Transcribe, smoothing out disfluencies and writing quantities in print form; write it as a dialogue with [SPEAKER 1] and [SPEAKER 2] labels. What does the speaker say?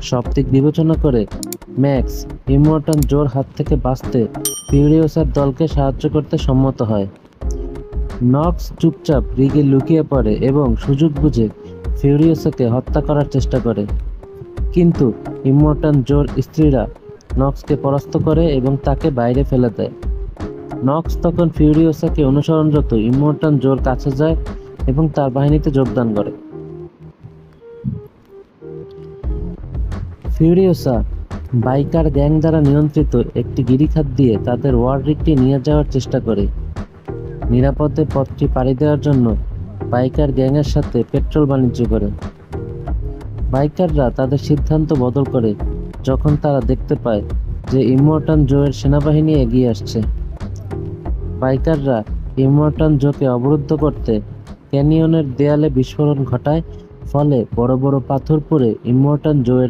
[SPEAKER 1] সব দিক বিবেচনা করে ম্যাক্স ইমর্টাল জোর হাত থেকে বাঁচতে ফিউরিওসার দলকে সাহায্য করতে সম্মত হয়। নক্স চুপচাপ রিগে লুকিয়ে পড়ে এবং সুযোগ বুঝে ফিউরিওসাকে হত্যা করার চেষ্টা করে, কিন্তু ইমর্টাল জোর স্ত্রীরা নক্সকে পরাস্ত করে এবং তাকে বাইরে ফেলে দেয়। নক্স তখন ফিউরিওসাকে অনুসরণরত ইমর্টাল জোর কাছে যায় এবং তার বাহিনীতে যোগদান করে। ফিউরিওসা বাইকার গ্যাং দ্বারা নিয়ন্ত্রিত একটি গিরিখাত দিয়ে তাদের ওয়াররিগটি নিয়ে যাওয়ার চেষ্টা করে। নিরাপদে পথটি পাড়ি দেওয়ার জন্য বাইকার গ্যাংয়ের সাথে পেট্রোল বাণিজ্য করে। বাইকাররা তাদের সিদ্ধান্ত বদল করে যখন তারা দেখতে পায় যে ইমর্টাল জোয়ের সেনাবাহিনী এগিয়ে আসছে। বাইকাররা ইমর্টাল জোকে অবরুদ্ধ করতে ক্যানিয়নের দেয়ালে বিস্ফোরণ ঘটায়, ফলে বড় বড় পাথর পড়ে ইমর্টাল জোয়ের